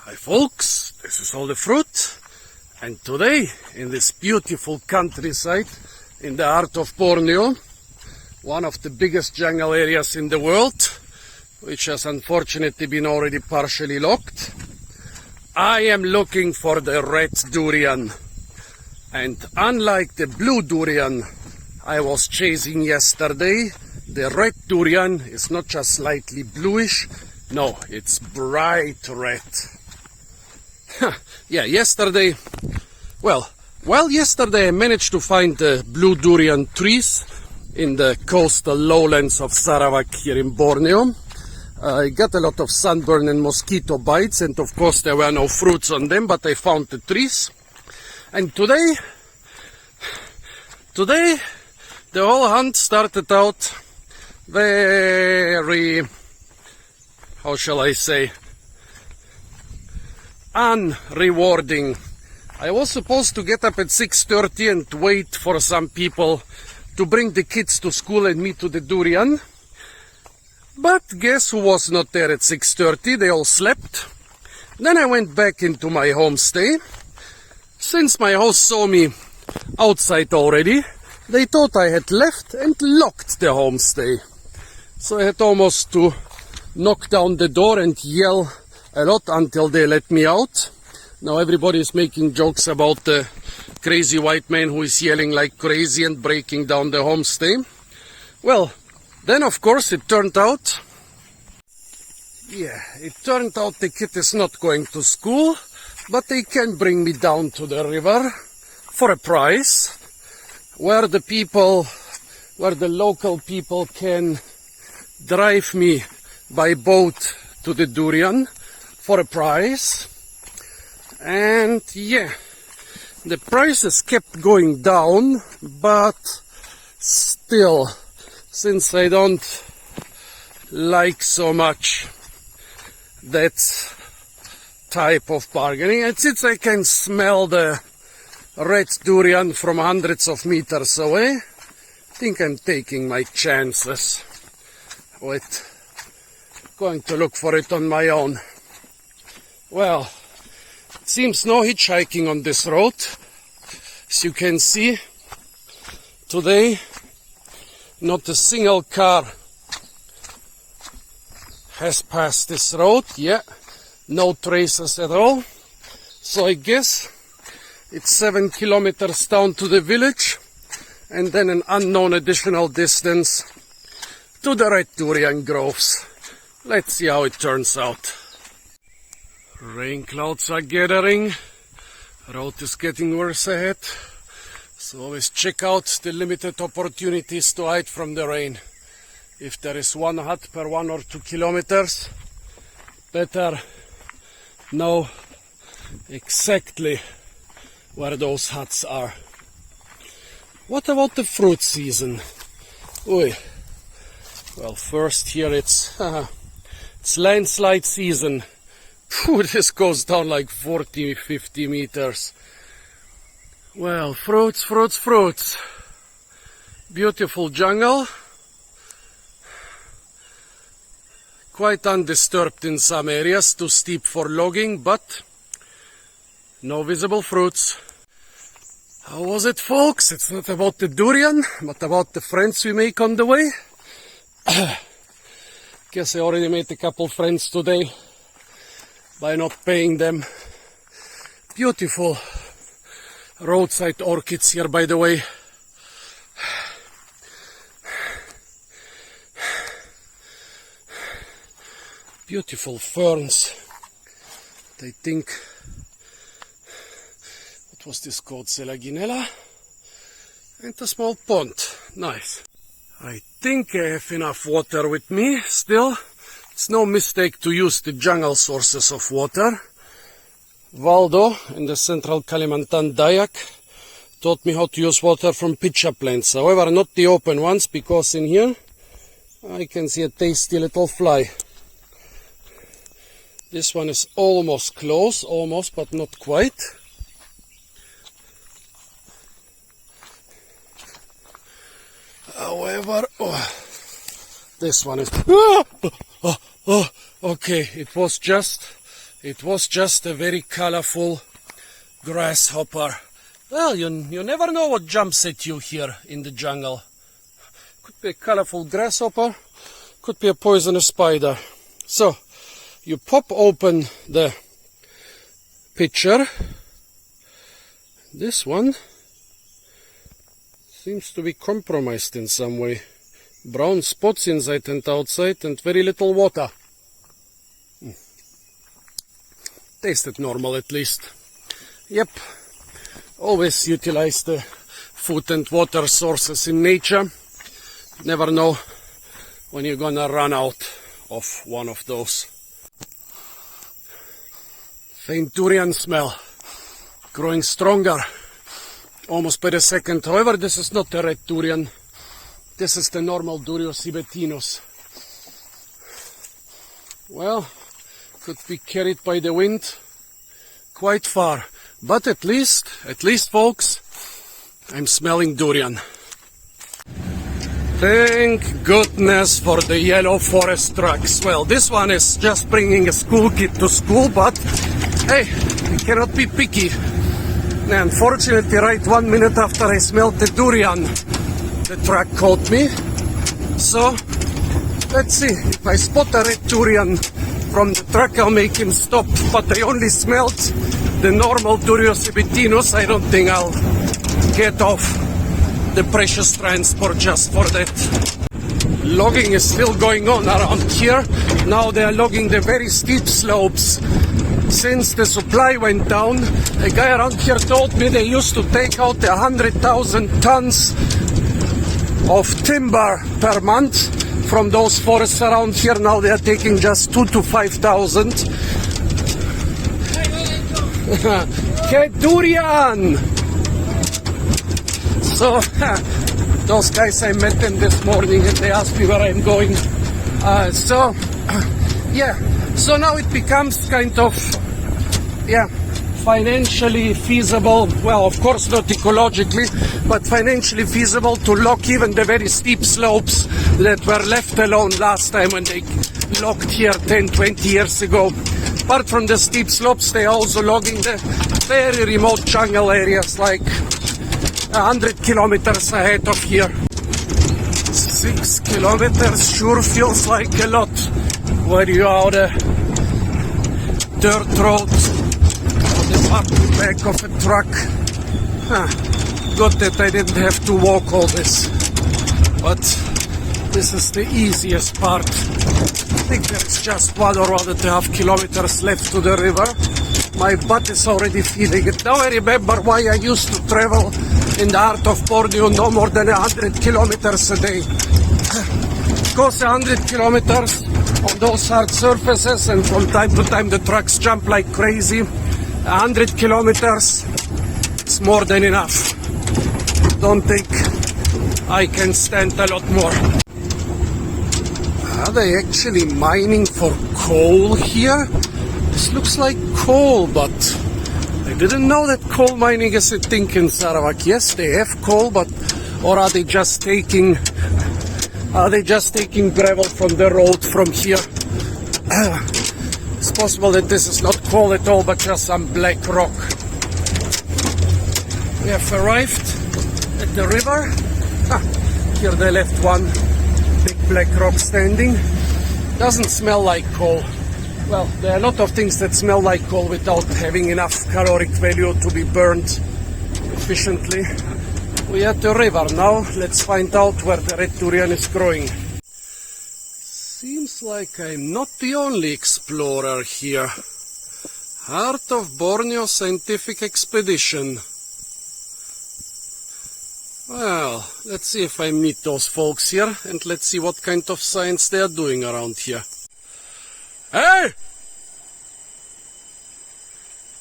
Hi folks, this is all the fruit, and today in this beautiful countryside in the heart of Borneo, one of the biggest jungle areas in the world, which has unfortunately been already partially locked, I am looking for the red durian. And unlike the blue durian I was chasing yesterday, the red durian is not just slightly bluish, no, it's bright red. Yeah, yesterday I managed to find the blue durian trees in the coastal lowlands of Sarawak here in Borneo. I got a lot of sunburn and mosquito bites, and of course there were no fruits on them, but I found the trees. And today the whole hunt started out very, how shall I say, unrewarding. I was supposed to get up at 6:30 and wait for some people to bring the kids to school and me to the durian. But guess who was not there at 6:30? They all slept. Then I went back into my homestay. Since my host saw me outside already, they thought I had left and locked the homestay. So I had almost to knock down the door and yell a lot until they let me out. Now everybody is making jokes about the crazy white man who is yelling like crazy and breaking down the homestay. Well, then of course it turned out the kid is not going to school, but they can bring me down to the river for a price, where the local people can drive me by boat to the durian for a price. And yeah, the prices kept going down, but still, since I don't like so much that type of bargaining, and since I can smell the red durian from hundreds of meters away, I think I'm taking my chances with going to look for it on my own. Well, it seems no hitchhiking on this road. As you can see, today not a single car has passed this road. Yeah, no traces at all. So I guess it's 7 kilometers down to the village, and then an unknown additional distance to the red durian groves. Let's see how it turns out. Rain clouds are gathering. Road is getting worse ahead. So always check out the limited opportunities to hide from the rain. If there is one hut per 1 or 2 kilometers, better know exactly where those huts are. What about the fruit season? Well, first here it's landslide season. This goes down like 40-50 meters. Well, fruits. Beautiful jungle. Quite undisturbed in some areas, too steep for logging, but no visible fruits. How was it, folks? It's not about the durian, but about the friends we make on the way. Guess I already made a couple friends today by not paying them. Beautiful roadside orchids here, by the way. Beautiful ferns. I think, what was this called? Selaginella? And a small pond. Nice. I think I have enough water with me still. It's no mistake to use the jungle sources of water. Valdo in the central Kalimantan Dayak taught me how to use water from pitcha plants. However, not the open ones, because in here I can see a tasty little fly. This one is almost close, but not quite. However, this one is... Okay, it was just It was just a very colorful grasshopper. Well, you never know what jumps at you here in the jungle. Could be a colorful grasshopper, could be a poisonous spider. So, you pop open the pitcher. This one seems to be compromised in some way. Brown spots inside and outside and very little water. Tasted normal at least. Yep, always utilize the food and water sources in nature. Never know when you're gonna run out of one of those. Faint durian smell, growing stronger almost by the second. However, this is not a red durian. This is the normal Durio sibetinus. Well, could be carried by the wind quite far. But at least folks, I'm smelling durian. Thank goodness for the yellow forest trucks. Well, this one is just bringing a school kid to school, but hey, you cannot be picky. Unfortunately, right 1 minute after I smelled the durian, the truck caught me. So, let's see. If I spot a red durian from the truck, I'll make him stop. But I only smelled the normal Durio sibetinus. I don't think I'll get off the precious transport just for that. Logging is still going on around here. Now they are logging the very steep slopes. Since the supply went down, a guy around here told me they used to take out 100,000 tons of timber per month from those forests around here. Now they are taking just 2,000 to 5,000. Que durian! So, those guys, I met them this morning and they asked me where I'm going. Yeah, so now it becomes kind of, financially feasible. Well, of course not ecologically, but financially feasible to log even the very steep slopes that were left alone last time when they logged here 10, 20 years ago. Apart from the steep slopes, they are also logging the very remote jungle areas, like 100 kilometers ahead of here. 6 kilometers sure feels like a lot when you are on a dirt road on the back of a truck. Good that I didn't have to walk all this, but this is the easiest part. I think there's just 1 or 1.5 kilometers left to the river. My butt is already feeling it. Now I remember why I used to travel in the heart of Borneo no more than 100 kilometers a day. Because 100 kilometers on those hard surfaces, and from time to time the trucks jump like crazy. 100 kilometers is more than enough. Don't think I can stand a lot more. Are they actually mining for coal here? This looks like coal, but I didn't know that coal mining is a thing in Sarawak. Yes, they have coal, but or are they just taking gravel from the road from here? It's possible that this is not coal at all, but just some black rock. We have arrived at the river. Here they left one big black rock standing. Doesn't smell like coal. Well, there are a lot of things that smell like coal without having enough caloric value to be burned efficiently. We are at the river now. Let's find out where the red durian is growing. Seems like I'm not the only explorer here. Heart of Borneo Scientific Expedition. Well, let's see if I meet those folks here, and let's see what kind of science they are doing around here. Hey!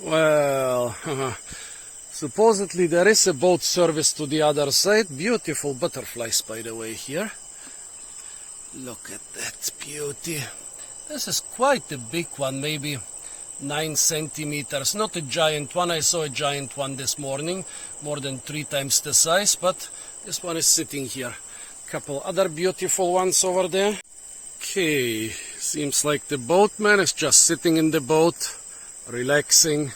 Well, supposedly there is a boat service to the other side. Beautiful butterflies, by the way, here. Look at that beauty. This is quite a big one, maybe 9 centimeters. Not a giant one. I saw a giant one this morning, more than 3 times the size, but this one is sitting here. Couple other beautiful ones over there. Okay, seems like the boatman is just sitting in the boat, relaxing,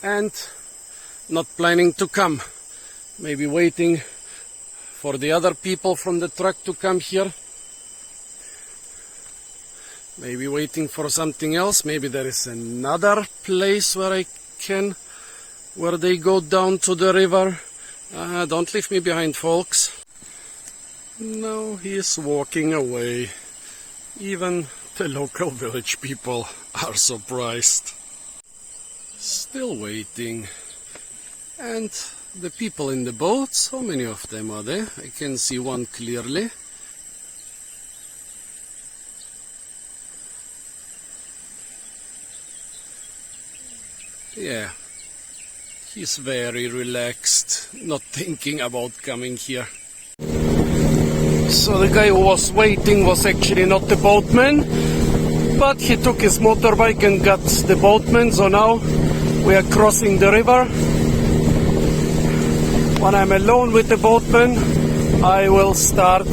and not planning to come. Maybe waiting for the other people from the truck to come here. Maybe waiting for something else. Maybe there is another place where they go down to the river. Don't leave me behind, folks. No, he is walking away. Even the local village people are surprised. Still waiting. And the people in the boats, how many of them are there? I can see one clearly. Yeah, he's very relaxed, not thinking about coming here. So the guy who was waiting was actually not the boatman, but he took his motorbike and got the boatman, so now we are crossing the river. When I'm alone with the boatman, I will start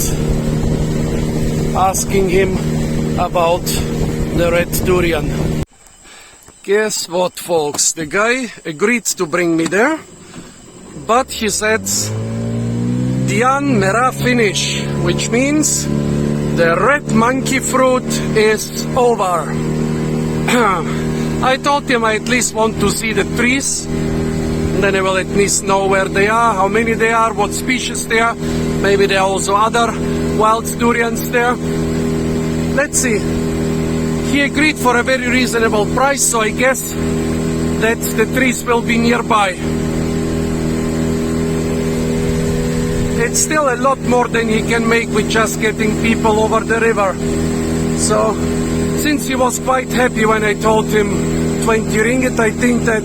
asking him about the red durian. Guess what, folks? The guy agreed to bring me there, but he said, Dian mera finish, which means the red monkey fruit is over. I told him I at least want to see the trees, and then I will at least know where they are, how many they are, what species they are. Maybe there are also other wild durians there. Let's see. He agreed for a very reasonable price, so I guess that the trees will be nearby. It's still a lot more than he can make with just getting people over the river. So, since he was quite happy when I told him 20 ringgit, I think that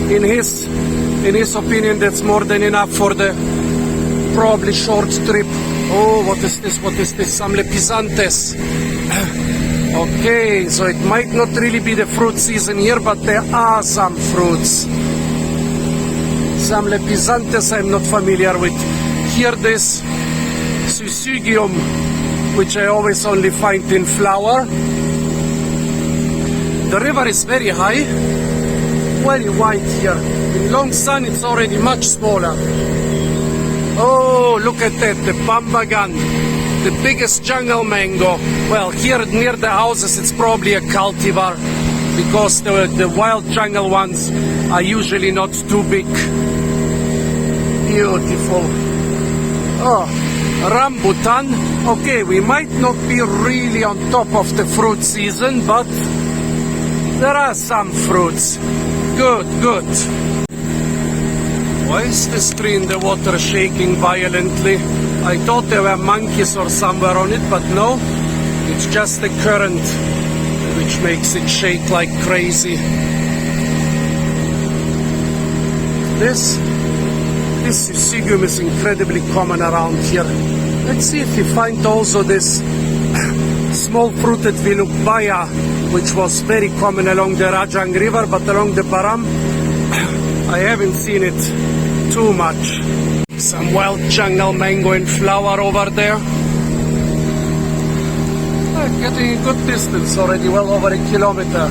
in his opinion that's more than enough for the probably short trip. Oh, what is this? What is this? Some lepisantes. Okay, so it might not really be the fruit season here, but there are some fruits. Some lepisantes I'm not familiar with. Here this syzygium, which I always only find in flower. The river is very high, very wide here. In long sun it's already much smaller. Oh, look at that, the bambagan. The biggest jungle mango. Well, here near the houses it's probably a cultivar, because the wild jungle ones are usually not too big. Beautiful. Oh, rambutan. Okay, we might not be really on top of the fruit season, but there are some fruits. Good, good. Why is this tree in the water shaking violently? I thought there were monkeys or somewhere on it, but no, it's just the current which makes it shake like crazy. This syzygium is incredibly common around here. Let's see if we find also this small fruited vilukbaya, which was very common along the Rajang River, but along the Baram, I haven't seen it too much. Some wild jungle mango in flower over there. Getting a good distance already, well over a kilometer.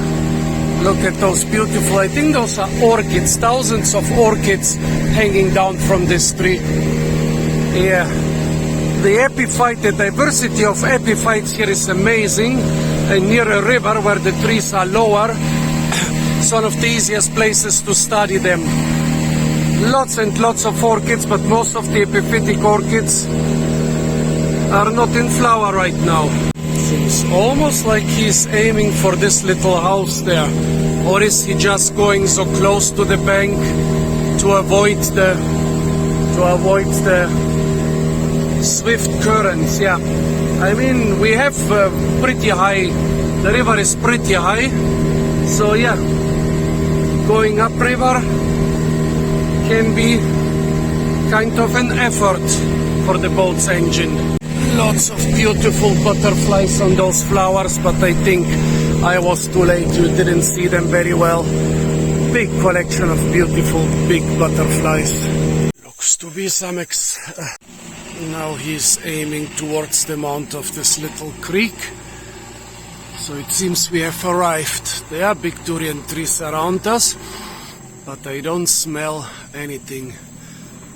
Look at those beautiful, I think those are orchids, thousands of orchids hanging down from this tree. Yeah, the epiphyte, the diversity of epiphytes here is amazing. And near a river where the trees are lower, it's one of the easiest places to study them. Lots and lots of orchids, but most of the epiphytic orchids are not in flower right now. Seems almost like he's aiming for this little house there. Or is he just going so close to the bank to avoid the swift currents? Yeah, I mean, we have pretty high, the river is pretty high, so yeah, going upriver can be kind of an effort for the boat's engine. Lots of beautiful butterflies on those flowers, but I think I was too late, you didn't see them very well. Big collection of beautiful big butterflies. Looks to be some now he's aiming towards the mouth of this little creek. So it seems we have arrived. There are big durian trees around us, but I don't smell anything.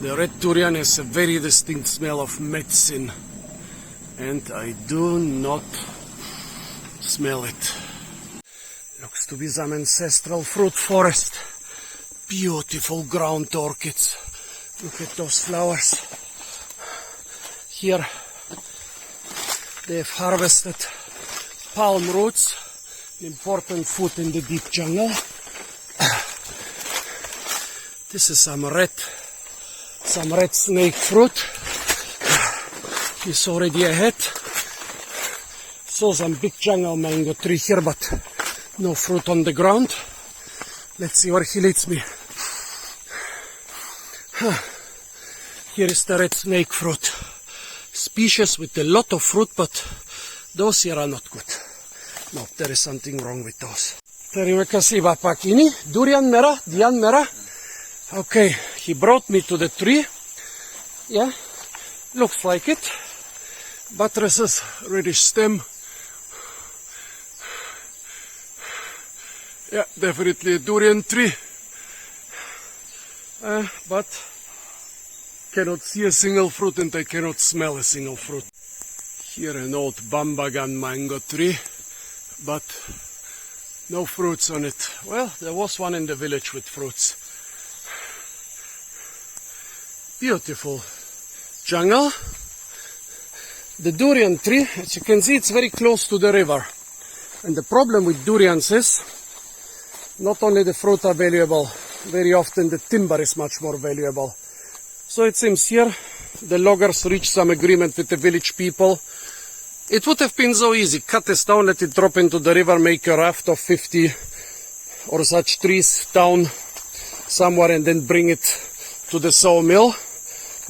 The red durian has a very distinct smell of medicine, and I do not smell it. Looks to be some ancestral fruit forest. Beautiful ground orchids. Look at those flowers. Here they've harvested palm roots, important food in the deep jungle. This is some red snake fruit. He's already ahead. Saw some big jungle mango tree here, but no fruit on the ground. Let's see where he leads me. Here is the red snake fruit. Species with a lot of fruit, but those here are not good. No, there is something wrong with those. Terima kasih Bapak. Ini durian merah, dian merah. Okay, he brought me to the tree. Yeah, looks like it. Buttresses, reddish stem. Yeah, definitely a durian tree. But cannot see a single fruit and I cannot smell a single fruit. Here an old bambagan mango tree, but no fruits on it. Well, there was one in the village with fruits. Beautiful jungle. The durian tree, as you can see, it's very close to the river. And the problem with durians is not only the fruit are valuable, very often the timber is much more valuable. So it seems here the loggers reached some agreement with the village people. It would have been so easy. Cut this down, let it drop into the river, make a raft of 50 or such trees down somewhere and then bring it to the sawmill.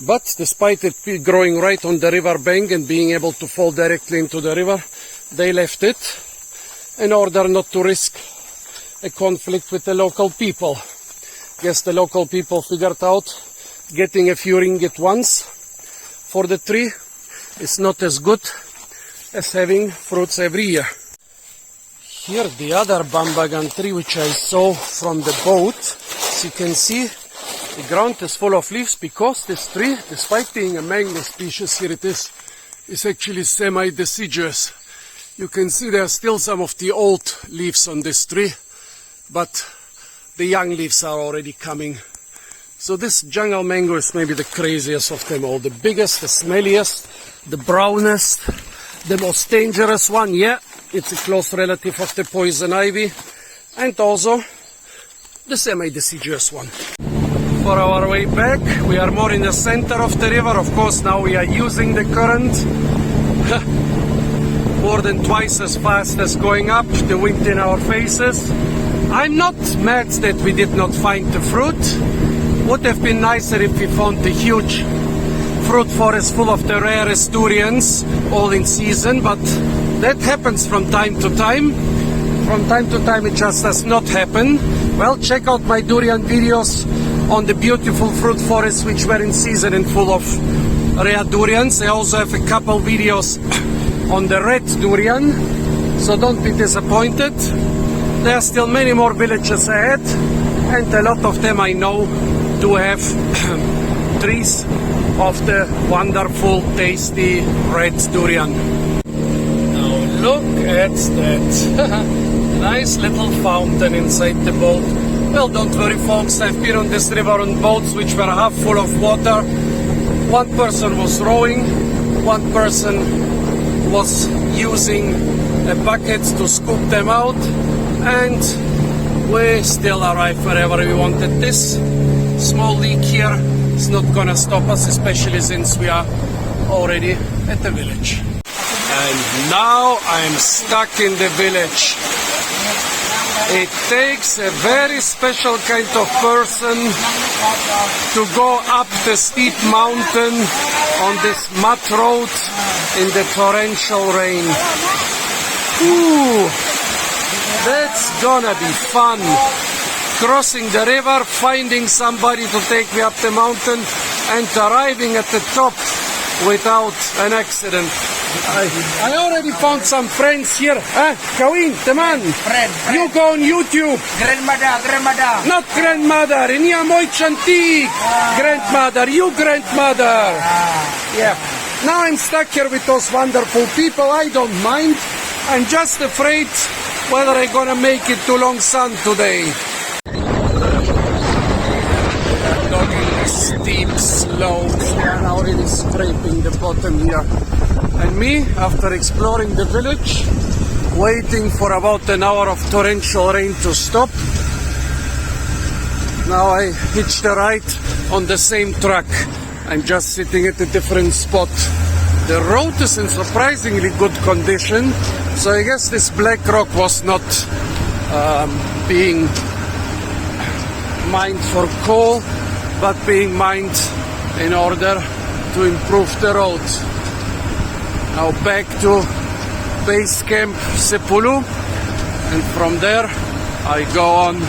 But despite it growing right on the river bank and being able to fall directly into the river, they left it in order not to risk a conflict with the local people. Guess the local people figured out getting a few ringgit once for the tree is not as good as having fruits every year. Here the other bambagan tree which I saw from the boat. As you can see, the ground is full of leaves because this tree, despite being a mango species, here it is actually semi-deciduous. You can see there are still some of the old leaves on this tree, but the young leaves are already coming. So this jungle mango is maybe the craziest of them all. The biggest, the smelliest, the brownest, the most dangerous one. Yeah, it's a close relative of the poison ivy. And also the semi-deciduous one. For our way back, we are more in the center of the river. Of course, now we are using the current. More than twice as fast as going up, the wind in our faces. I'm not mad that we did not find the fruit. Would have been nicer if we found the huge fruit forest full of the rarest durians, all in season, but that happens from time to time. From time to time it just does not happen. Well, check out my durian videos on the beautiful fruit forests which were in season and full of rare durians. I also have a couple videos on the red durian, so don't be disappointed. There are still many more villages ahead, and a lot of them I know do have trees of the wonderful, tasty red durian. Now look at that. Nice little fountain inside the boat. Well, don't worry folks, I've been on this river on boats which were half full of water. One person was rowing, one person was using a bucket to scoop them out, and we still arrive wherever we wanted. This small leak here is not gonna stop us, especially since we are already at the village. And now I'm stuck in the village. It takes a very special kind of person to go up the steep mountain on this mud road in the torrential rain. Ooh, that's gonna be fun. Crossing the river, finding somebody to take me up the mountain, and arriving at the top without an accident. I already found some friends here. Kawin, teman. Friend. You go on YouTube. Grandmother. Not grandmother. Niya mo'y chantik. Grandmother. You grandmother. Yeah. Now I'm stuck here with those wonderful people. I don't mind. I'm just afraid whether I'm gonna make it to Long Sun today. Dogging the steep slopes. They are now really scraping the bottom here. And me, after exploring the village, waiting for about an hour of torrential rain to stop, now I hitched a ride on the same truck. I'm just sitting at a different spot. The road is in surprisingly good condition, so I guess this black rock was not being mined for coal, but being mined in order to improve the road. Now back to base camp Sepulu, and from there I go on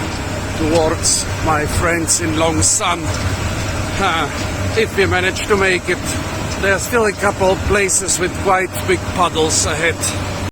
towards my friends in Long Sun. If we manage to make it. There are still a couple of places with quite big puddles ahead.